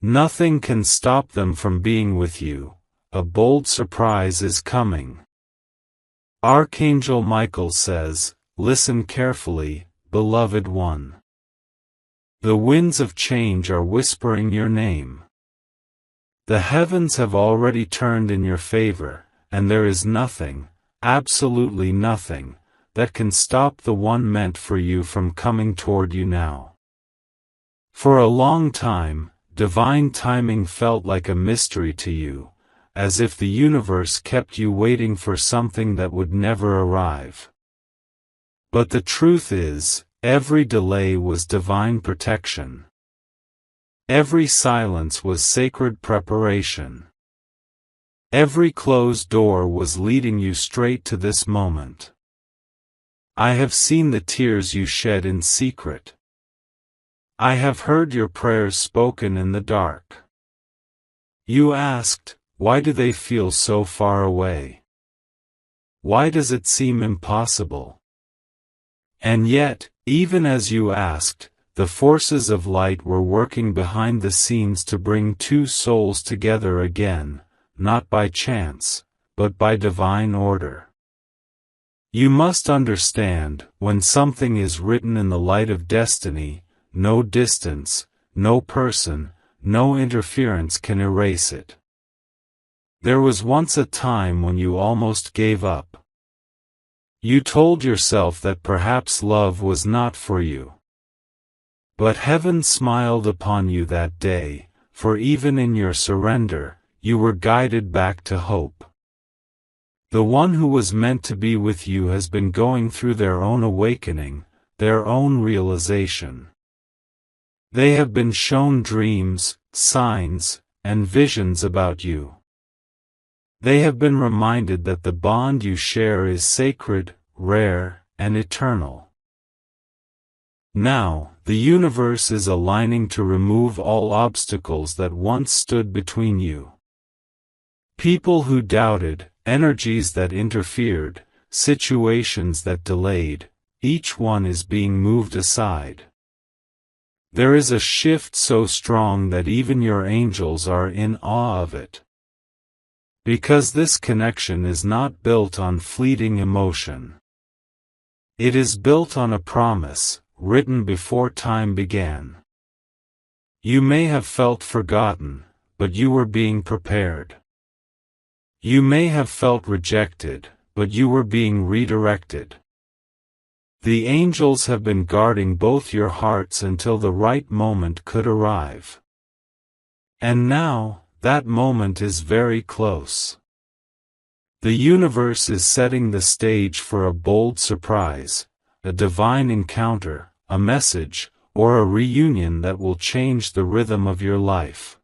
Nothing can stop them from being with you. A bold surprise is coming. Archangel Michael says, "Listen carefully, beloved one. The winds of change are whispering your name. The heavens have already turned in your favor, and there is nothing, absolutely nothing, that can stop the one meant for you from coming toward you now." For a long time, divine timing felt like a mystery to you, as if the universe kept you waiting for something that would never arrive. But the truth is, every delay was divine protection. Every silence was sacred preparation. Every closed door was leading you straight to this moment. I have seen the tears you shed in secret. I have heard your prayers spoken in the dark. You asked, "Why do they feel so far away? Why does it seem impossible?" And yet, even as you asked, the forces of light were working behind the scenes to bring two souls together again, not by chance, but by divine order. You must understand, when something is written in the light of destiny, no distance, no person, no interference can erase it. There was once a time when you almost gave up. You told yourself that perhaps love was not for you. But heaven smiled upon you that day, for even in your surrender, you were guided back to hope. The one who was meant to be with you has been going through their own awakening, their own realization. They have been shown dreams, signs, and visions about you. They have been reminded that the bond you share is sacred, rare, and eternal. Now, the universe is aligning to remove all obstacles that once stood between you. People who doubted, energies that interfered, situations that delayed, each one is being moved aside. There is a shift so strong that even your angels are in awe of it. Because this connection is not built on fleeting emotion. It is built on a promise, written before time began. You may have felt forgotten, but you were being prepared. You may have felt rejected, but you were being redirected. The angels have been guarding both your hearts until the right moment could arrive. And now, that moment is very close. The universe is setting the stage for a bold surprise, a divine encounter, a message, or a reunion that will change the rhythm of your life.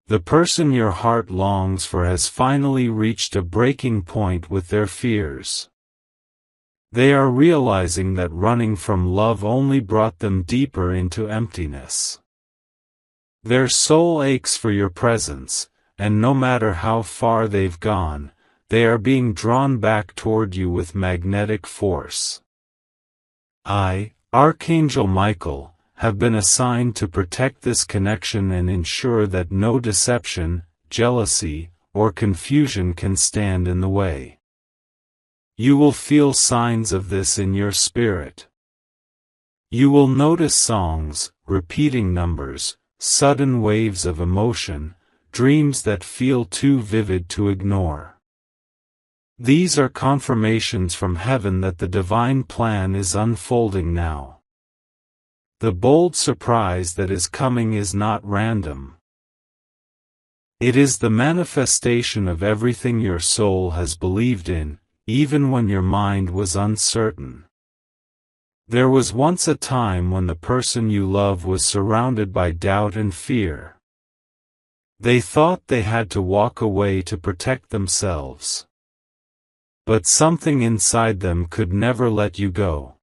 The person your heart longs for has finally reached a breaking point with their fears. They are realizing that running from love only brought them deeper into emptiness. Their soul aches for your presence, and no matter how far they've gone, they are being drawn back toward you with magnetic force. I, Archangel Michael, have been assigned to protect this connection and ensure that no deception, jealousy, or confusion can stand in the way. You will feel signs of this in your spirit. You will notice songs, repeating numbers, sudden waves of emotion, dreams that feel too vivid to ignore. These are confirmations from heaven that the divine plan is unfolding now. The bold surprise that is coming is not random. It is the manifestation of everything your soul has believed in, even when your mind was uncertain. There was once a time when the person you love was surrounded by doubt and fear. They thought they had to walk away to protect themselves. But something inside them could never let you go.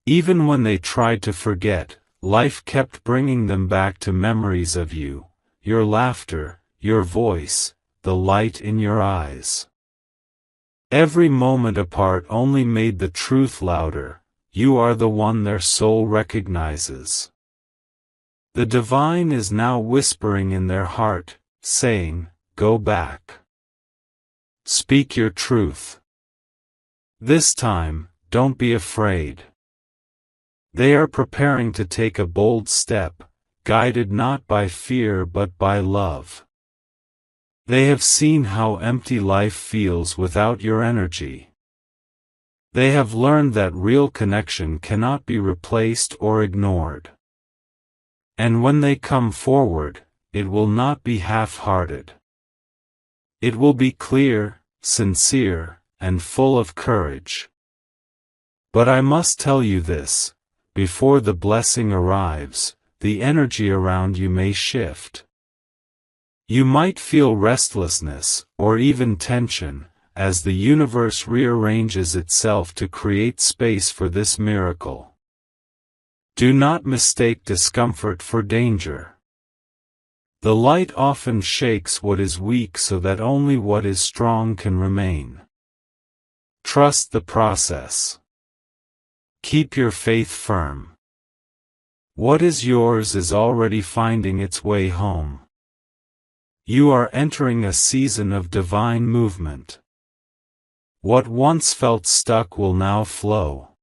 Even when they tried to forget, life kept bringing them back to memories of you, your laughter, your voice, the light in your eyes. Every moment apart only made the truth louder: you are the one their soul recognizes. The divine is now whispering in their heart, saying, "Go back. Speak your truth. This time, don't be afraid." They are preparing to take a bold step, guided not by fear but by love. They have seen how empty life feels without your energy. They have learned that real connection cannot be replaced or ignored. And when they come forward, it will not be half-hearted. It will be clear, sincere, and full of courage. But I must tell you this, before the blessing arrives, the energy around you may shift. You might feel restlessness, or even tension, as the universe rearranges itself to create space for this miracle. Do not mistake discomfort for danger. The light often shakes what is weak so that only what is strong can remain. Trust the process. Keep your faith firm. What is yours is already finding its way home. You are entering a season of divine movement. What once felt stuck will now flow.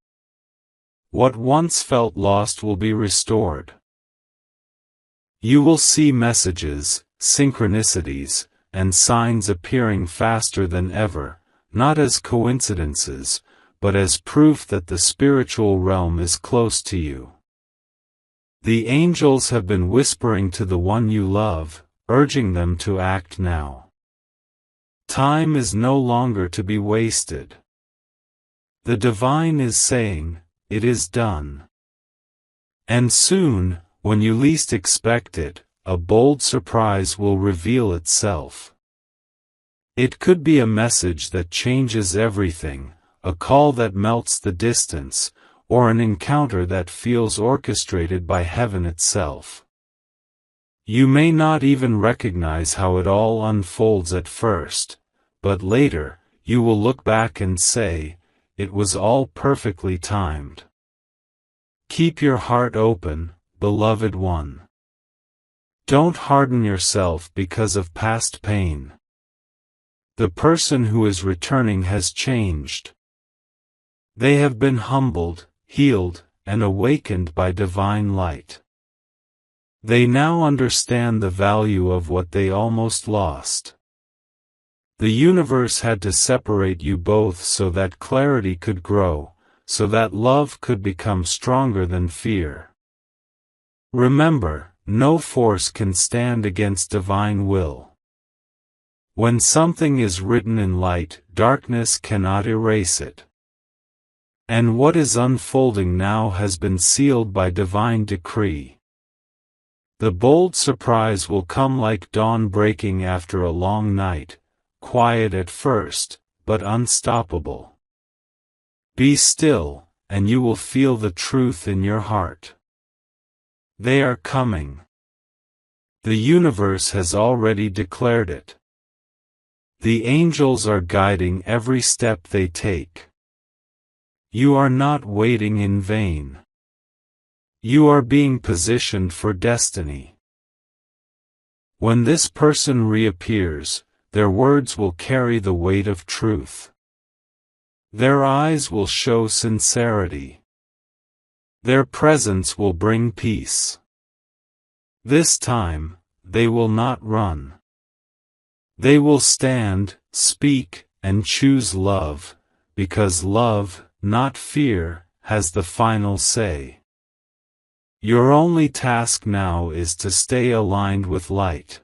What once felt lost will be restored. You will see messages, synchronicities, and signs appearing faster than ever, not as coincidences, but as proof that the spiritual realm is close to you. The angels have been whispering to the one you love, urging them to act now. Time is no longer to be wasted. The divine is saying, "It is done." And soon, when you least expect it, a bold surprise will reveal itself. It could be a message that changes everything, a call that melts the distance, or an encounter that feels orchestrated by heaven itself. You may not even recognize how it all unfolds at first, but later, you will look back and say, "It was all perfectly timed." Keep your heart open, beloved one. Don't harden yourself because of past pain. The person who is returning has changed. They have been humbled, healed, and awakened by divine light. They now understand the value of what they almost lost. The universe had to separate you both so that clarity could grow, so that love could become stronger than fear. Remember, no force can stand against divine will. When something is written in light, darkness cannot erase it. And what is unfolding now has been sealed by divine decree. The bold surprise will come like dawn breaking after a long night, quiet at first, but unstoppable. Be still, and you will feel the truth in your heart. They are coming. The universe has already declared it. The angels are guiding every step they take. You are not waiting in vain. You are being positioned for destiny. When this person reappears, their words will carry the weight of truth. Their eyes will show sincerity. Their presence will bring peace. This time, they will not run. They will stand, speak, and choose love, because love, not fear, has the final say. Your only task now is to stay aligned with light.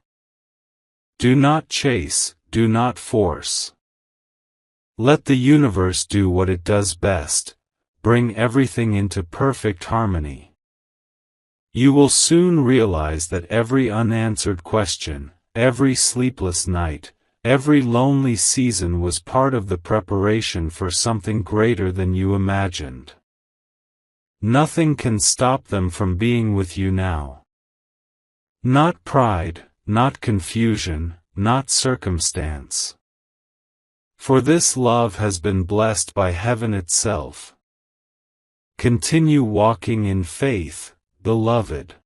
Do not chase, do not force. Let the universe do what it does best, bring everything into perfect harmony. You will soon realize that every unanswered question, every sleepless night, every lonely season was part of the preparation for something greater than you imagined. Nothing can stop them from being with you now. Not pride, not confusion, not circumstance. For this love has been blessed by heaven itself. Continue walking in faith, beloved.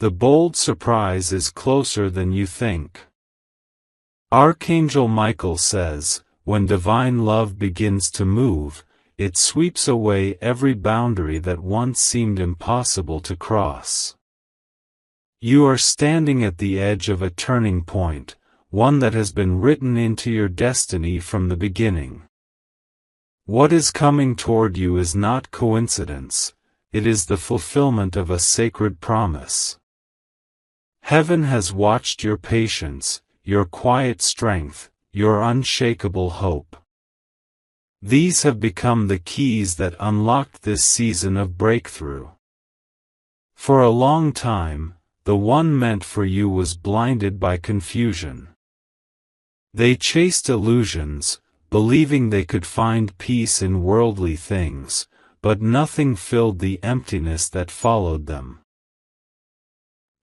The bold surprise is closer than you think. Archangel Michael says, when divine love begins to move, it sweeps away every boundary that once seemed impossible to cross. You are standing at the edge of a turning point, one that has been written into your destiny from the beginning. What is coming toward you is not coincidence, it is the fulfillment of a sacred promise. Heaven has watched your patience, your quiet strength, your unshakable hope. These have become the keys that unlocked this season of breakthrough. For a long time, the one meant for you was blinded by confusion. They chased illusions, believing they could find peace in worldly things, but nothing filled the emptiness that followed them.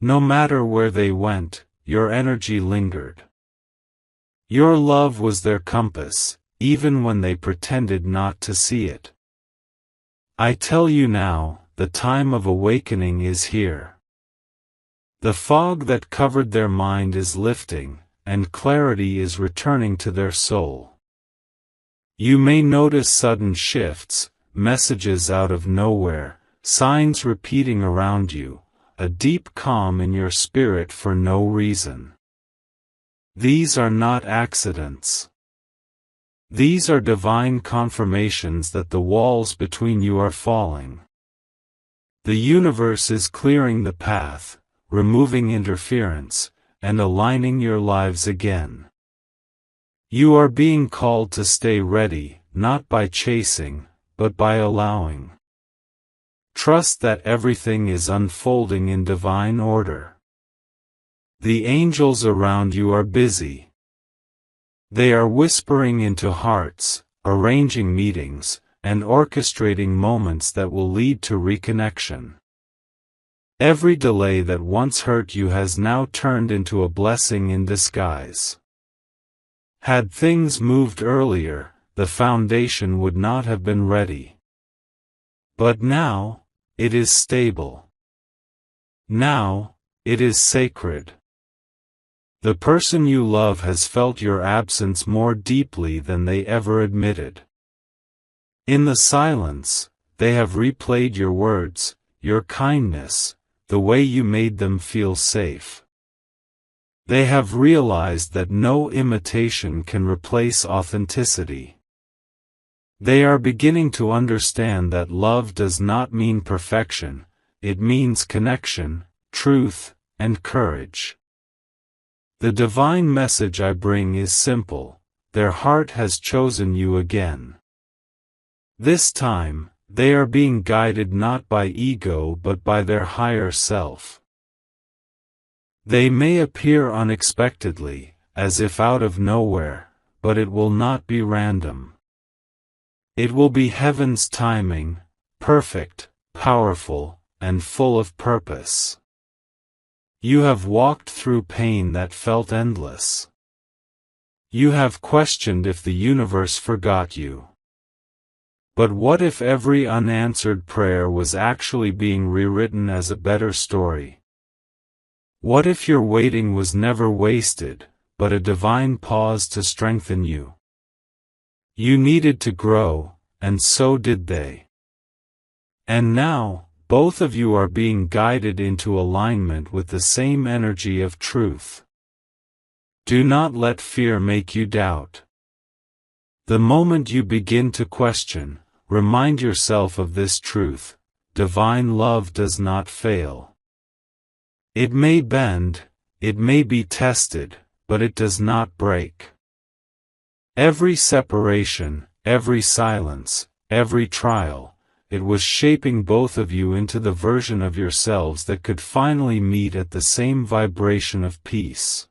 No matter where they went, your energy lingered. Your love was their compass, even when they pretended not to see it. I tell you now, the time of awakening is here. The fog that covered their mind is lifting, and clarity is returning to their soul. You may notice sudden shifts, messages out of nowhere, signs repeating around you, a deep calm in your spirit for no reason. These are not accidents. These are divine confirmations that the walls between you are falling. The universe is clearing the path, removing interference, and aligning your lives again. You are being called to stay ready, not by chasing, but by allowing. Trust that everything is unfolding in divine order. The angels around you are busy. They are whispering into hearts, arranging meetings, and orchestrating moments that will lead to reconnection. Every delay that once hurt you has now turned into a blessing in disguise. Had things moved earlier, the foundation would not have been ready. But now, it is stable. Now, it is sacred. The person you love has felt your absence more deeply than they ever admitted. In the silence, they have replayed your words, your kindness, the way you made them feel safe. They have realized that no imitation can replace authenticity. They are beginning to understand that love does not mean perfection, it means connection, truth, and courage. The divine message I bring is simple: their heart has chosen you again. This time, they are being guided not by ego but by their higher self. They may appear unexpectedly, as if out of nowhere, but it will not be random. It will be heaven's timing, perfect, powerful, and full of purpose. You have walked through pain that felt endless. You have questioned if the universe forgot you. But what if every unanswered prayer was actually being rewritten as a better story? What if your waiting was never wasted, but a divine pause to strengthen you? You needed to grow, and so did they. And now, both of you are being guided into alignment with the same energy of truth. Do not let fear make you doubt. The moment you begin to question, remind yourself of this truth: divine love does not fail. It may bend, it may be tested, but it does not break. Every separation, every silence, every trial, it was shaping both of you into the version of yourselves that could finally meet at the same vibration of peace.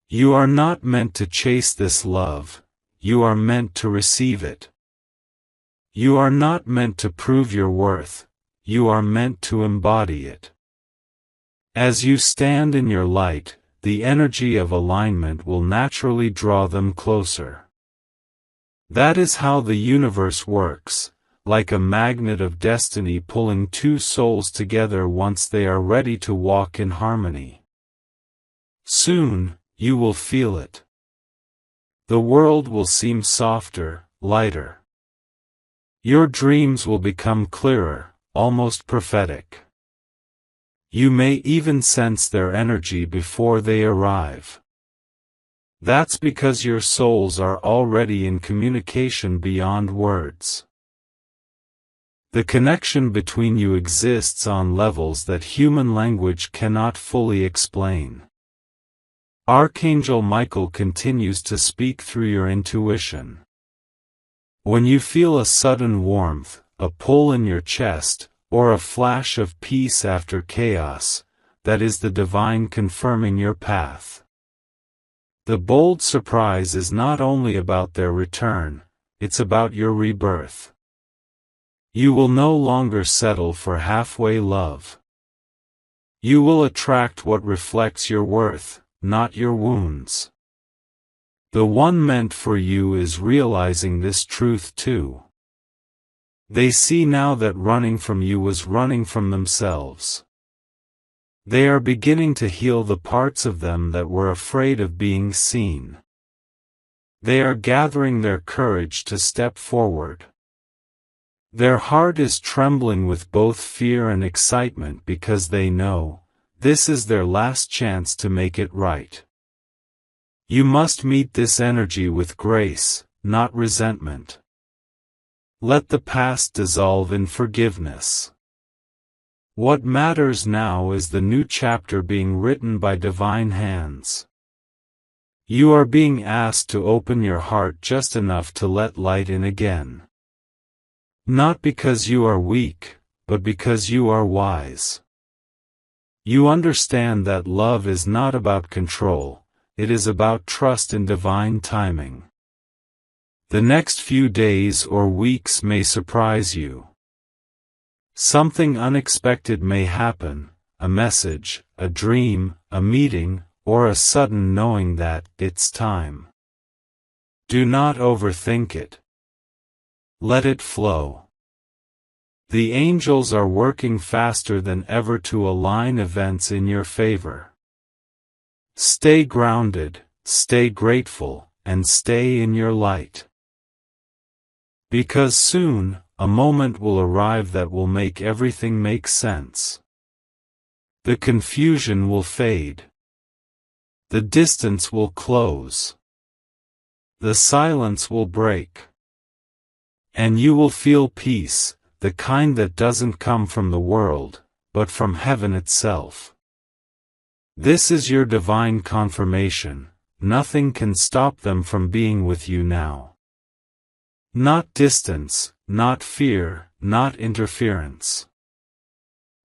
You are not meant to chase this love, you are meant to receive it. You are not meant to prove your worth, you are meant to embody it. As you stand in your light, the energy of alignment will naturally draw them closer. That is how the universe works. like a magnet of destiny pulling two souls together once they are ready to walk in harmony. Soon, you will feel it. The world will seem softer, lighter. Your dreams will become clearer, almost prophetic. You may even sense their energy before they arrive. That's because your souls are already in communication beyond words. The connection between you exists on levels that human language cannot fully explain. Archangel Michael continues to speak through your intuition. When you feel a sudden warmth, a pull in your chest, or a flash of peace after chaos, that is the divine confirming your path. The bold surprise is not only about their return, it's about your rebirth. You will no longer settle for halfway love. You will attract what reflects your worth, not your wounds. The one meant for you is realizing this truth too. They see now that running from you was running from themselves. They are beginning to heal the parts of them that were afraid of being seen. They are gathering their courage to step forward. Their heart is trembling with both fear and excitement because they know, this is their last chance to make it right. You must meet this energy with grace, not resentment. Let the past dissolve in forgiveness. What matters now is the new chapter being written by divine hands. You are being asked to open your heart just enough to let light in again. Not because you are weak, but because you are wise. You understand that love is not about control, it is about trust in divine timing. The next few days or weeks may surprise you. Something unexpected may happen, a message, a dream, a meeting, or a sudden knowing that it's time. Do not overthink it. Let it flow. The angels are working faster than ever to align events in your favor. Stay grounded, stay grateful, and stay in your light. Because soon, a moment will arrive that will make everything make sense. The confusion will fade. The distance will close. The silence will break. And you will feel peace, the kind that doesn't come from the world, but from heaven itself. This is your divine confirmation. Nothing can stop them from being with you now. Not distance, not fear, not interference.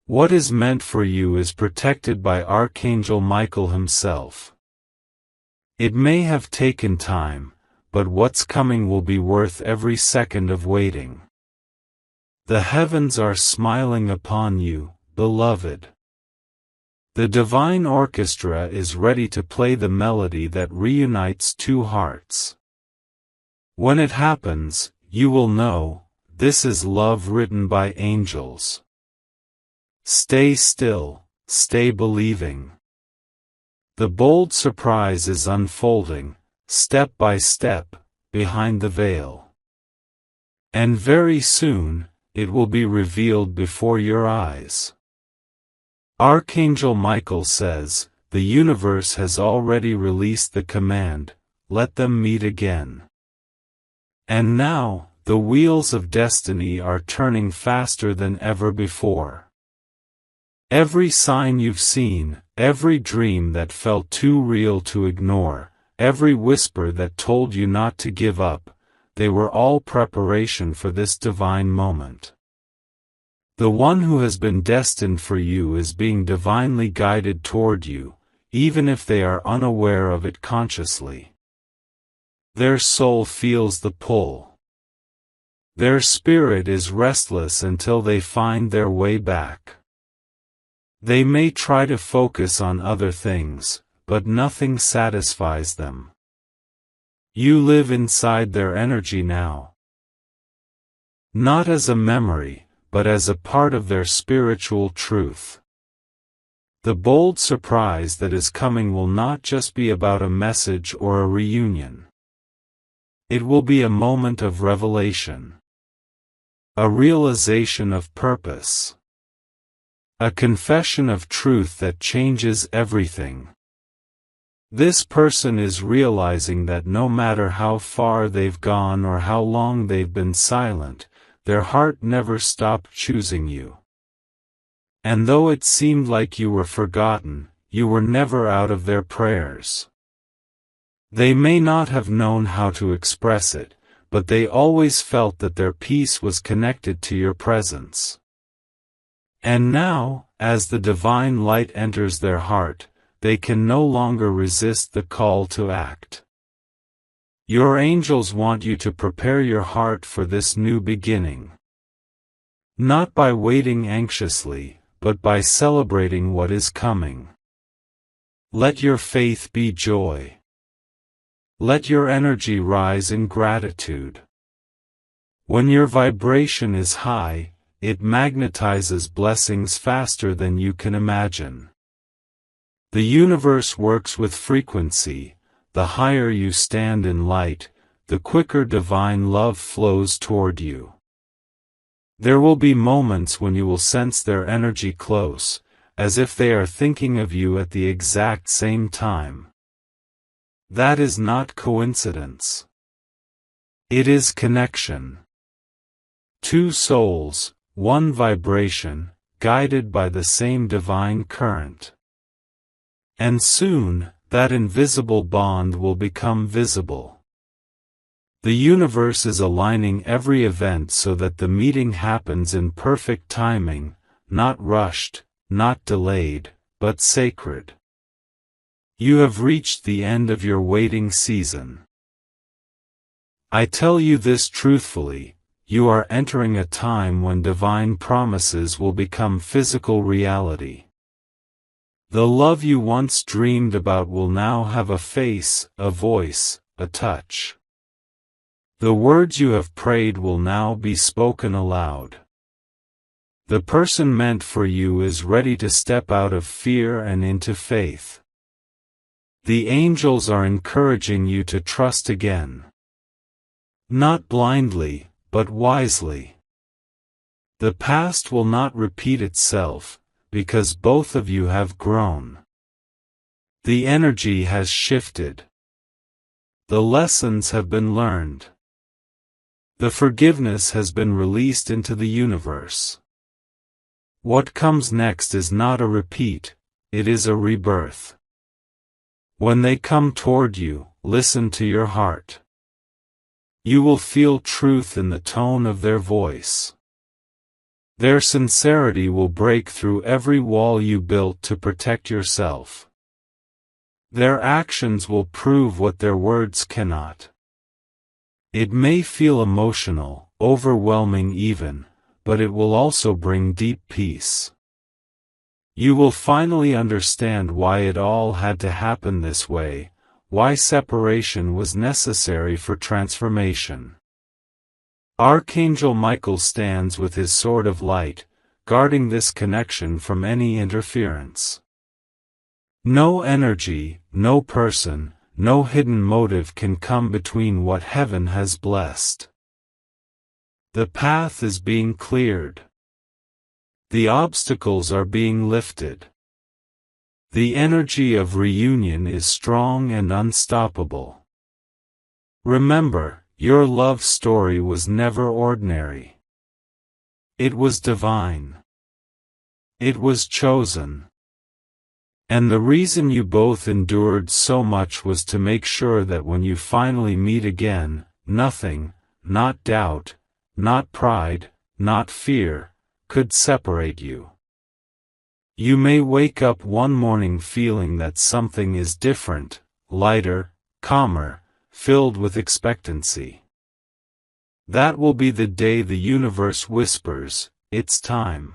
What is meant for you is protected by Archangel Michael himself. It may have taken time, but what's coming will be worth every second of waiting. The heavens are smiling upon you, beloved. The divine orchestra is ready to play the melody that reunites two hearts. When it happens, you will know, this is love written by angels. Stay still, stay believing. The bold surprise is unfolding, step by step, behind the veil. And very soon, it will be revealed before your eyes. Archangel Michael says, the universe has already released the command, let them meet again. And now, the wheels of destiny are turning faster than ever before. Every sign you've seen, every dream that felt too real to ignore, every whisper that told you not to give up, they were all preparation for this divine moment. The one who has been destined for you is being divinely guided toward you, even if they are unaware of it consciously. Their soul feels the pull. Their spirit is restless until they find their way back. They may try to focus on other things, but nothing satisfies them. You live inside their energy now. not as a memory, but as a part of their spiritual truth. The bold surprise that is coming will not just be about a message or a reunion. It will be a moment of revelation, a realization of purpose, a confession of truth that changes everything. This person is realizing that no matter how far they've gone or how long they've been silent, their heart never stopped choosing you. And though it seemed like you were forgotten, you were never out of their prayers. They may not have known how to express it, but they always felt that their peace was connected to your presence. And now, as the divine light enters their heart, they can no longer resist the call to act. Your angels want you to prepare your heart for this new beginning. Not by waiting anxiously, but by celebrating what is coming. Let your faith be joy. Let your energy rise in gratitude. When your vibration is high, it magnetizes blessings faster than you can imagine. The universe works with frequency. The higher you stand in light, the quicker divine love flows toward you. There will be moments when you will sense their energy close, as if they are thinking of you at the exact same time. That is not coincidence. It is connection. Two souls, one vibration, guided by the same divine current. And soon, that invisible bond will become visible. The universe is aligning every event so that the meeting happens in perfect timing, not rushed, not delayed, but sacred. You have reached the end of your waiting season. I tell you this truthfully, you are entering a time when divine promises will become physical reality. The love you once dreamed about will now have a face, a voice, a touch. The words you have prayed will now be spoken aloud. The person meant for you is ready to step out of fear and into faith. The angels are encouraging you to trust again. Not blindly, but wisely. The past will not repeat itself, because both of you have grown. The energy has shifted. The lessons have been learned. The forgiveness has been released into the universe. What comes next is not a repeat, it is a rebirth. When they come toward you, listen to your heart. You will feel truth in the tone of their voice. Their sincerity will break through every wall you built to protect yourself. Their actions will prove what their words cannot. It may feel emotional, overwhelming even, but it will also bring deep peace. You will finally understand why it all had to happen this way, why separation was necessary for transformation. Archangel Michael stands with his sword of light, guarding this connection from any interference. No energy, no person, no hidden motive can come between what heaven has blessed. The path is being cleared. The obstacles are being lifted. The energy of reunion is strong and unstoppable. Remember, your love story was never ordinary. It was divine. It was chosen. And the reason you both endured so much was to make sure that when you finally meet again, nothing, not doubt, not pride, not fear, could separate you. You may wake up one morning feeling that something is different, lighter, calmer, filled with expectancy. That will be the day the universe whispers, "It's time."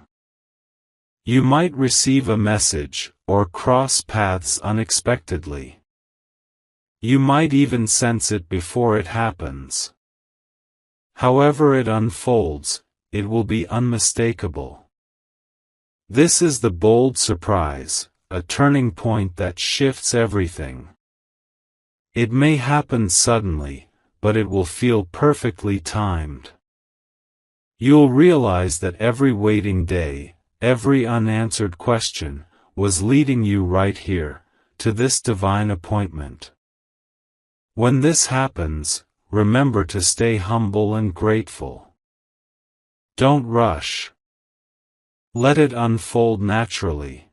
You might receive a message, or cross paths unexpectedly. You might even sense it before it happens. However it unfolds, it will be unmistakable. This is the bold surprise, a turning point that shifts everything. It may happen suddenly, but it will feel perfectly timed. You'll realize that every waiting day, every unanswered question, was leading you right here, to this divine appointment. When this happens, remember to stay humble and grateful. Don't rush. Let it unfold naturally.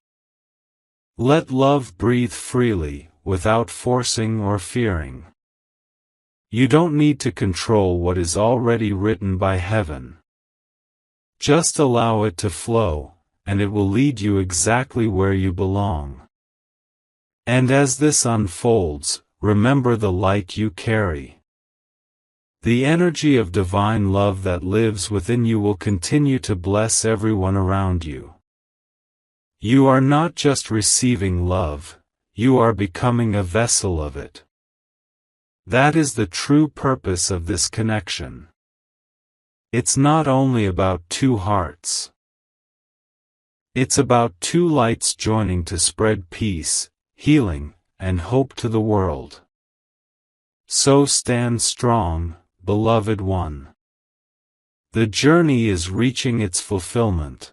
Let love breathe freely, without forcing or fearing. You don't need to control what is already written by heaven. Just allow it to flow, and it will lead you exactly where you belong. And as this unfolds, remember the light you carry. The energy of divine love that lives within you will continue to bless everyone around you. You are not just receiving love, you are becoming a vessel of it. That is the true purpose of this connection. It's not only about two hearts. It's about two lights joining to spread peace, healing, and hope to the world. So stand strong, beloved one. The journey is reaching its fulfillment.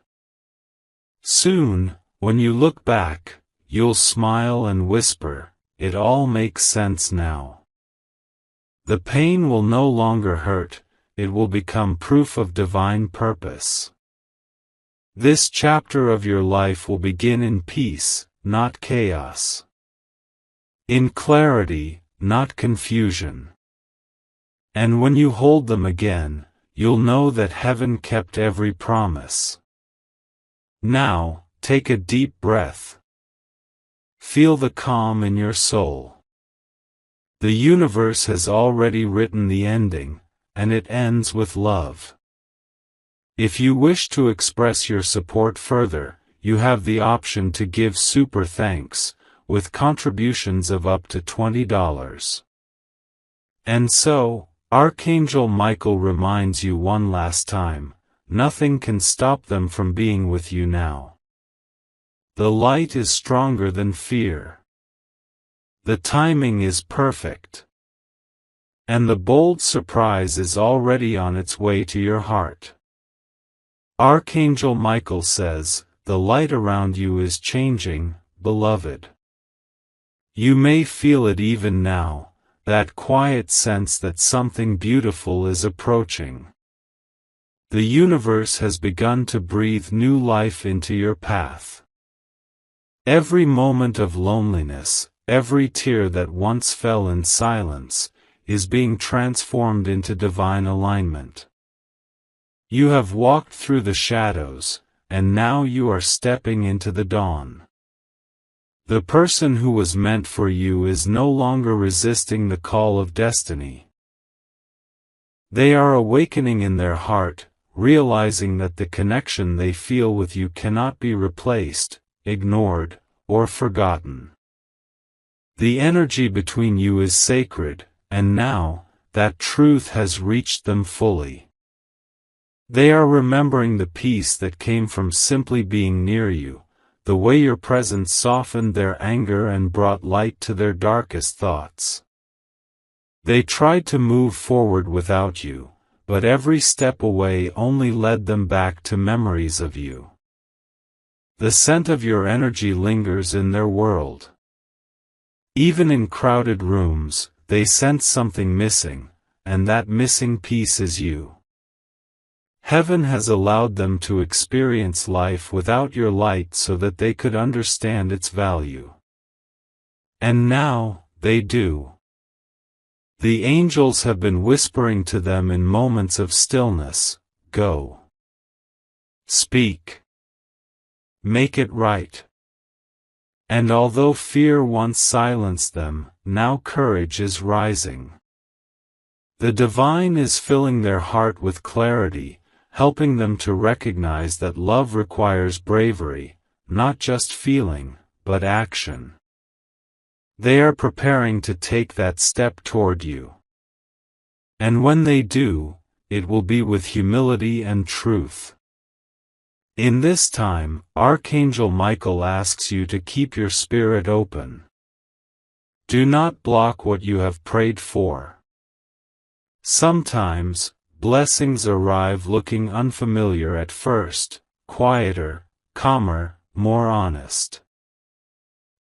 Soon, when you look back, you'll smile and whisper, "It all makes sense now." The pain will no longer hurt, it will become proof of divine purpose. This chapter of your life will begin in peace, not chaos. In clarity, not confusion. And when you hold them again, you'll know that heaven kept every promise. Now, take a deep breath. Feel the calm in your soul. The universe has already written the ending, and it ends with love. If you wish to express your support further, you have the option to give super thanks, with contributions of up to $20. And so, Archangel Michael reminds you one last time, nothing can stop them from being with you now. The light is stronger than fear. The timing is perfect. And the bold surprise is already on its way to your heart. Archangel Michael says, the light around you is changing, beloved. You may feel it even now, that quiet sense that something beautiful is approaching. The universe has begun to breathe new life into your path. Every moment of loneliness, every tear that once fell in silence, is being transformed into divine alignment. You have walked through the shadows, and now you are stepping into the dawn. The person who was meant for you is no longer resisting the call of destiny. They are awakening in their heart, realizing that the connection they feel with you cannot be replaced, ignored, or forgotten. The energy between you is sacred, and now, that truth has reached them fully. They are remembering the peace that came from simply being near you, the way your presence softened their anger and brought light to their darkest thoughts. They tried to move forward without you, but every step away only led them back to memories of you. The scent of your energy lingers in their world. Even in crowded rooms, they sense something missing, and that missing piece is you. Heaven has allowed them to experience life without your light so that they could understand its value. And now, they do. The angels have been whispering to them in moments of stillness, "Go. Speak. Make it right." And although fear once silenced them, now courage is rising. The divine is filling their heart with clarity, helping them to recognize that love requires bravery, not just feeling, but action. They are preparing to take that step toward you. And when they do, it will be with humility and truth. In this time, Archangel Michael asks you to keep your spirit open. Do not block what you have prayed for. Sometimes, blessings arrive looking unfamiliar at first, quieter, calmer, more honest.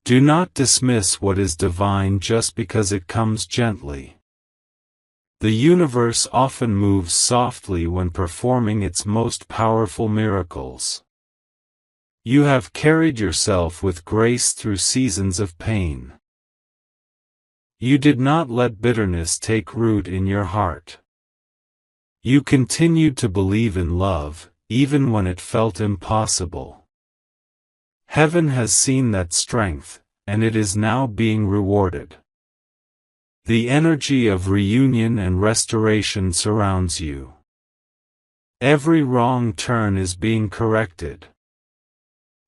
Do not dismiss what is divine just because it comes gently. The universe often moves softly when performing its most powerful miracles. You have carried yourself with grace through seasons of pain. You did not let bitterness take root in your heart. You continued to believe in love, even when it felt impossible. Heaven has seen that strength, and it is now being rewarded. The energy of reunion and restoration surrounds you. Every wrong turn is being corrected.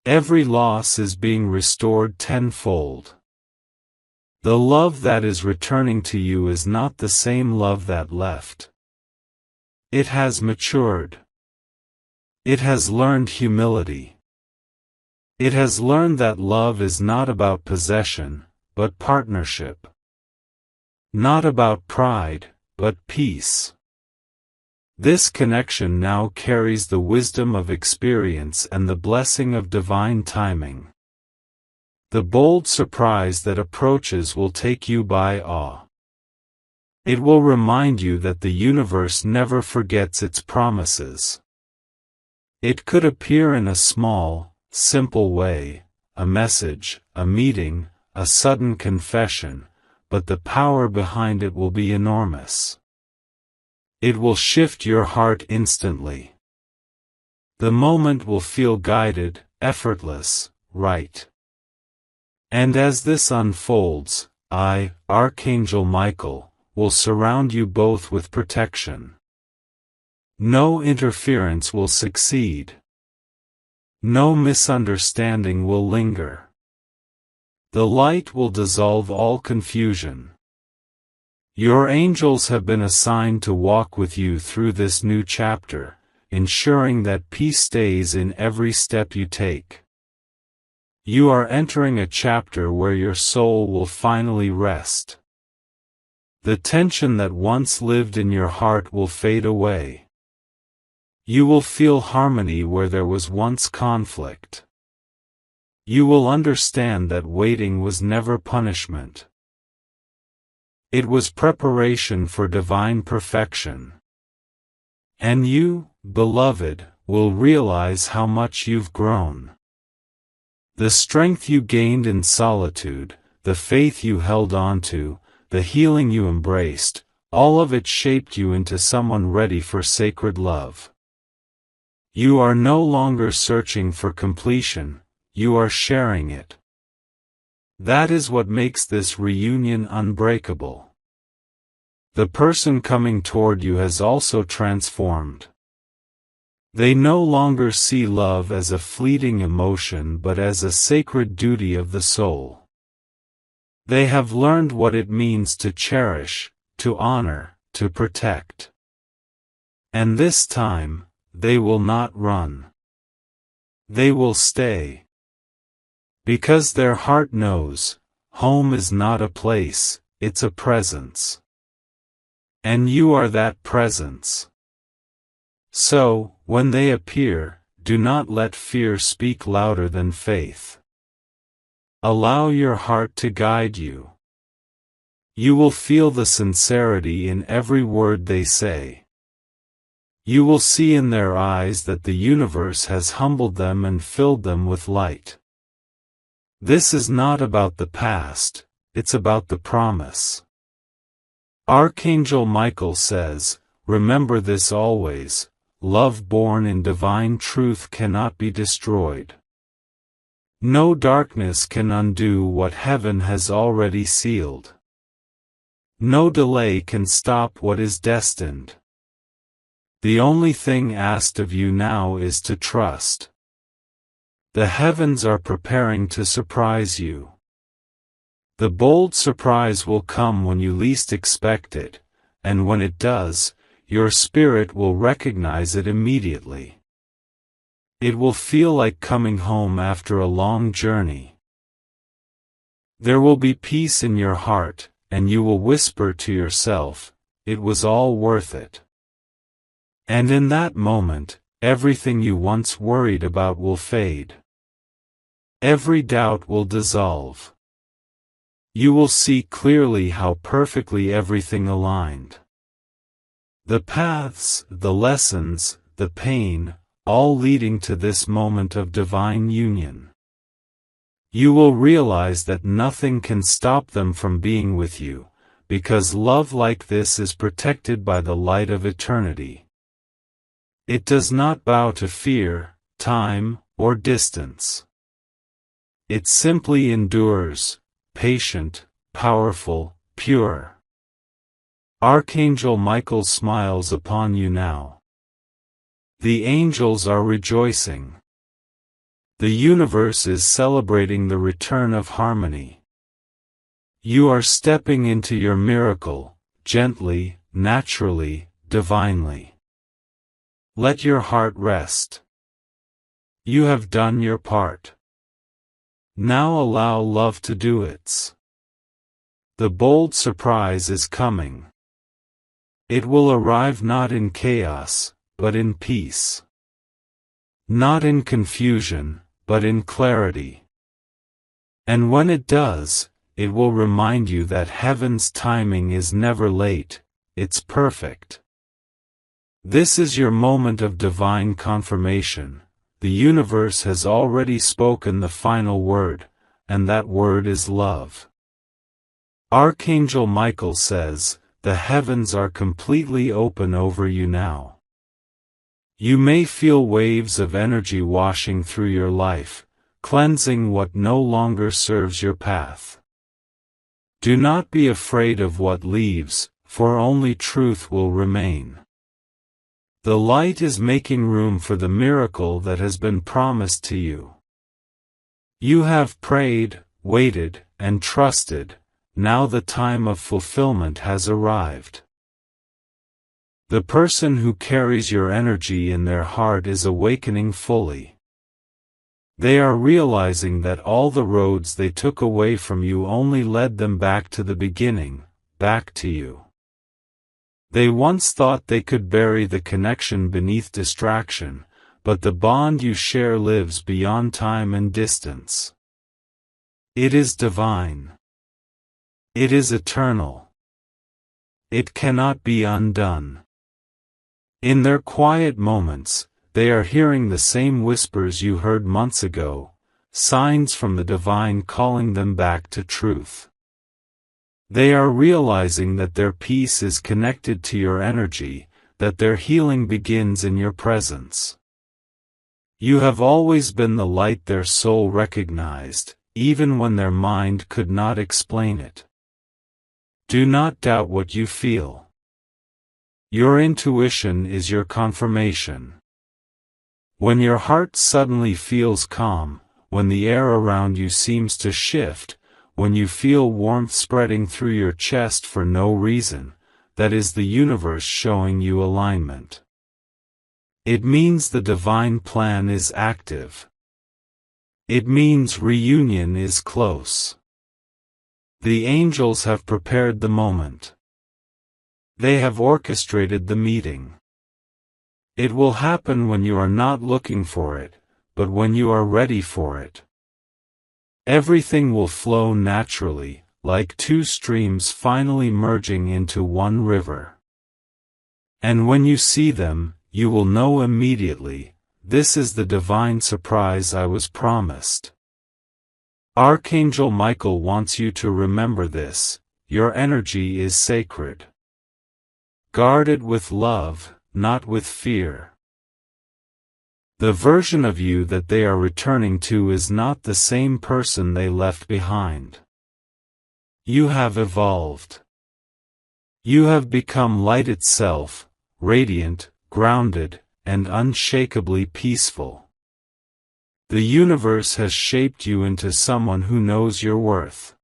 Every loss is being restored tenfold. The love that is returning to you is not the same love that left. It has matured. It has learned humility. It has learned that love is not about possession, but partnership. Not about pride, but peace. This connection now carries the wisdom of experience and the blessing of divine timing. The bold surprise that approaches will take you by awe. It will remind you that the universe never forgets its promises. It could appear in a small, simple way, a message, a meeting, a sudden confession, but the power behind it will be enormous. It will shift your heart instantly. The moment will feel guided, effortless, right. And as this unfolds, I, Archangel Michael, will surround you both with protection. No interference will succeed. No misunderstanding will linger. The light will dissolve all confusion. Your angels have been assigned to walk with you through this new chapter, ensuring that peace stays in every step you take. You are entering a chapter where your soul will finally rest. The tension that once lived in your heart will fade away. You will feel harmony where there was once conflict. You will understand that waiting was never punishment. It was preparation for divine perfection. And you, beloved, will realize how much you've grown. The strength you gained in solitude, the faith you held on to, the healing you embraced, all of it shaped you into someone ready for sacred love. You are no longer searching for completion, you are sharing it. That is what makes this reunion unbreakable. The person coming toward you has also transformed. They no longer see love as a fleeting emotion but as a sacred duty of the soul. They have learned what it means to cherish, to honor, to protect. And this time, they will not run. They will stay. Because their heart knows, home is not a place, it's a presence. And you are that presence. So, when they appear, do not let fear speak louder than faith. Allow your heart to guide you. You will feel the sincerity in every word they say. You will see in their eyes that the universe has humbled them and filled them with light. This is not about the past, it's about the promise. Archangel Michael says, remember this always, love born in divine truth cannot be destroyed. No darkness can undo what heaven has already sealed. No delay can stop what is destined. The only thing asked of you now is to trust. The heavens are preparing to surprise you. The bold surprise will come when you least expect it, and when it does, your spirit will recognize it immediately. It will feel like coming home after a long journey. There will be peace in your heart, and you will whisper to yourself, "It was all worth it." And in that moment, everything you once worried about will fade. Every doubt will dissolve. You will see clearly how perfectly everything aligned. The paths, the lessons, the pain, all leading to this moment of divine union. You will realize that nothing can stop them from being with you, because love like this is protected by the light of eternity. It does not bow to fear, time, or distance. It simply endures, patient, powerful, pure. Archangel Michael smiles upon you now. The angels are rejoicing. The universe is celebrating the return of harmony. You are stepping into your miracle, gently, naturally, divinely. Let your heart rest. You have done your part. Now allow love to do its. The bold surprise is coming. It will arrive not in chaos, but in peace. Not in confusion, but in clarity. And when it does, it will remind you that heaven's timing is never late, it's perfect. This is your moment of divine confirmation. The universe has already spoken the final word, and that word is love. Archangel Michael says, the heavens are completely open over you now. You may feel waves of energy washing through your life, cleansing what no longer serves your path. Do not be afraid of what leaves, for only truth will remain. The light is making room for the miracle that has been promised to you. You have prayed, waited, and trusted. Now the time of fulfillment has arrived. The person who carries your energy in their heart is awakening fully. They are realizing that all the roads they took away from you only led them back to the beginning, back to you. They once thought they could bury the connection beneath distraction, but the bond you share lives beyond time and distance. It is divine. It is eternal. It cannot be undone. In their quiet moments, they are hearing the same whispers you heard months ago, signs from the divine calling them back to truth. They are realizing that their peace is connected to your energy, that their healing begins in your presence. You have always been the light their soul recognized, even when their mind could not explain it. Do not doubt what you feel. Your intuition is your confirmation. When your heart suddenly feels calm, when the air around you seems to shift, when you feel warmth spreading through your chest for no reason, that is the universe showing you alignment. It means the divine plan is active. It means reunion is close. The angels have prepared the moment. They have orchestrated the meeting. It will happen when you are not looking for it, but when you are ready for it. Everything will flow naturally, like two streams finally merging into one river. And when you see them, you will know immediately, this is the divine surprise I was promised. Archangel Michael wants you to remember this, your energy is sacred. Guard it with love, not with fear. The version of you that they are returning to is not the same person they left behind. You have evolved. You have become light itself, radiant, grounded, and unshakably peaceful. The universe has shaped you into someone who knows your worth.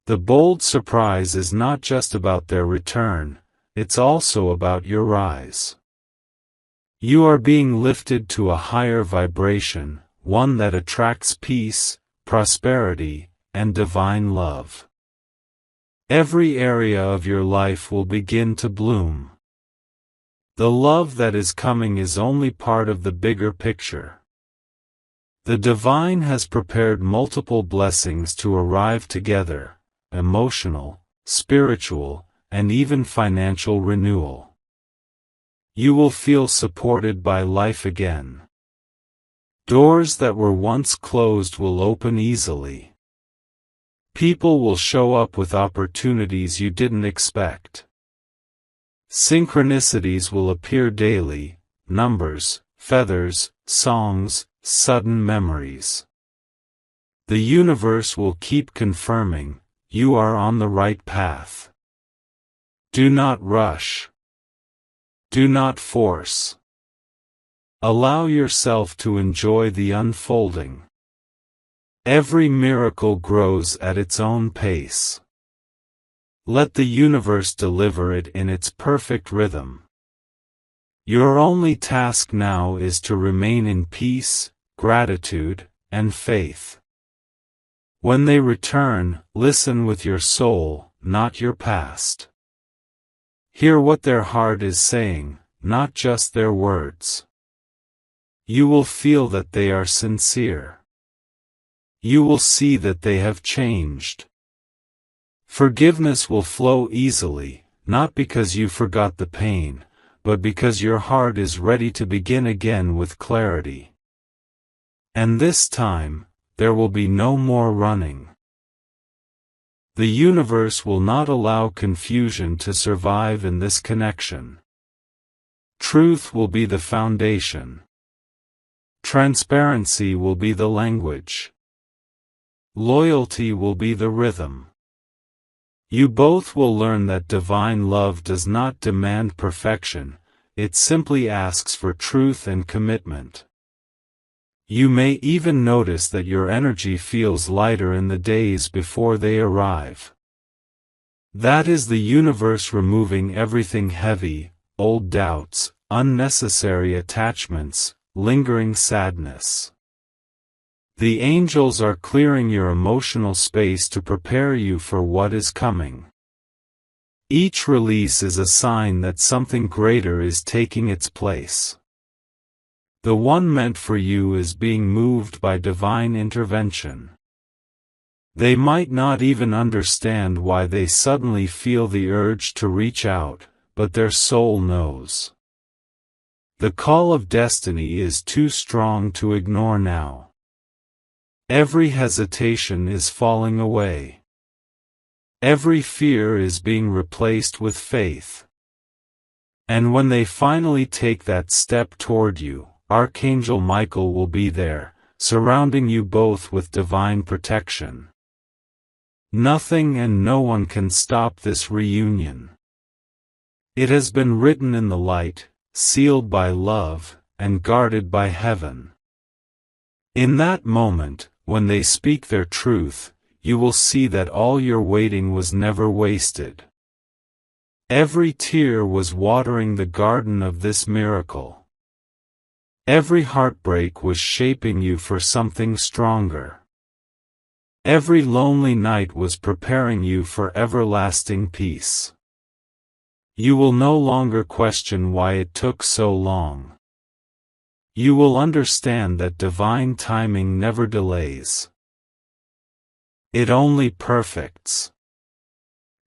The bold surprise is not just about their return, it's also about your rise. You are being lifted to a higher vibration, one that attracts peace, prosperity, and divine love. Every area of your life will begin to bloom. The love that is coming is only part of the bigger picture. The divine has prepared multiple blessings to arrive together: emotional, spiritual, and even financial renewal. You will feel supported by life again. Doors that were once closed will open easily. People will show up with opportunities you didn't expect. Synchronicities will appear daily: numbers, feathers, songs, sudden memories. The universe will keep confirming, you are on the right path. Do not rush. Do not force. Allow yourself to enjoy the unfolding. Every miracle grows at its own pace. Let the universe deliver it in its perfect rhythm. Your only task now is to remain in peace, gratitude, and faith. When they return, listen with your soul, not your past. Hear what their heart is saying, not just their words. You will feel that they are sincere. You will see that they have changed. Forgiveness will flow easily, not because you forgot the pain, but because your heart is ready to begin again with clarity. And this time, there will be no more running. The universe will not allow confusion to survive in this connection. Truth will be the foundation. Transparency will be the language. Loyalty will be the rhythm. You both will learn that divine love does not demand perfection, it simply asks for truth and commitment. You may even notice that your energy feels lighter in the days before they arrive. That is the universe removing everything heavy: old doubts, unnecessary attachments, lingering sadness. The angels are clearing your emotional space to prepare you for what is coming. Each release is a sign that something greater is taking its place. The one meant for you is being moved by divine intervention. They might not even understand why they suddenly feel the urge to reach out, but their soul knows. The call of destiny is too strong to ignore now. Every hesitation is falling away. Every fear is being replaced with faith. And when they finally take that step toward you, Archangel Michael will be there, surrounding you both with divine protection. Nothing and no one can stop this reunion. It has been written in the light, sealed by love, and guarded by heaven. In that moment, when they speak their truth, you will see that all your waiting was never wasted. Every tear was watering the garden of this miracle. Every heartbreak was shaping you for something stronger. Every lonely night was preparing you for everlasting peace. You will no longer question why it took so long. You will understand that divine timing never delays. It only perfects.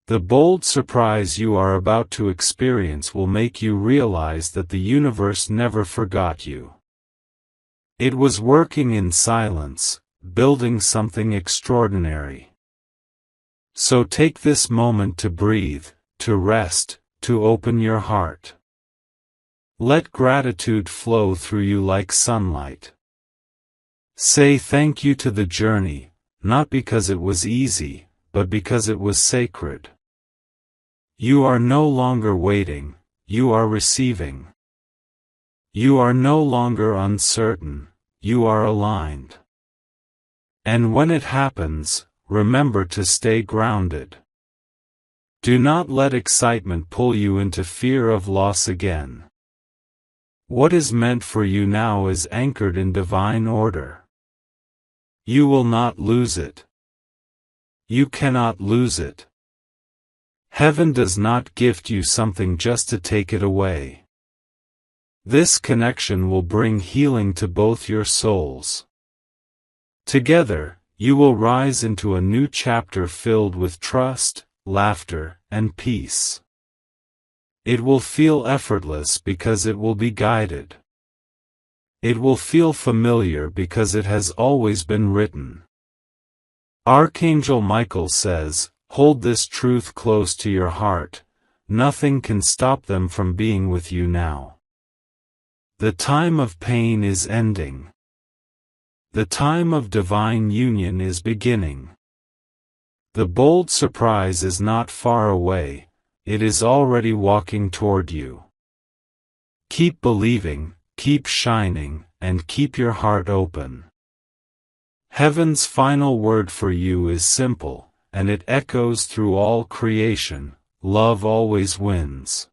The bold surprise you are about to experience will make you realize that the universe never forgot you. It was working in silence, building something extraordinary. So take this moment to breathe, to rest, to open your heart. Let gratitude flow through you like sunlight. Say thank you to the journey, not because it was easy, but because it was sacred. You are no longer waiting, you are receiving. You are no longer uncertain, you are aligned. And when it happens, remember to stay grounded. Do not let excitement pull you into fear of loss again. What is meant for you now is anchored in divine order. You will not lose it. You cannot lose it. Heaven does not gift you something just to take it away. This connection will bring healing to both your souls. Together, you will rise into a new chapter filled with trust, laughter, and peace. It will feel effortless because it will be guided. It will feel familiar because it has always been written. Archangel Michael says, "Hold this truth close to your heart, nothing can stop them from being with you now. The time of pain is ending. The time of divine union is beginning. The bold surprise is not far away, it is already walking toward you. Keep believing, keep shining, and keep your heart open." Heaven's final word for you is simple, and it echoes through all creation: love always wins.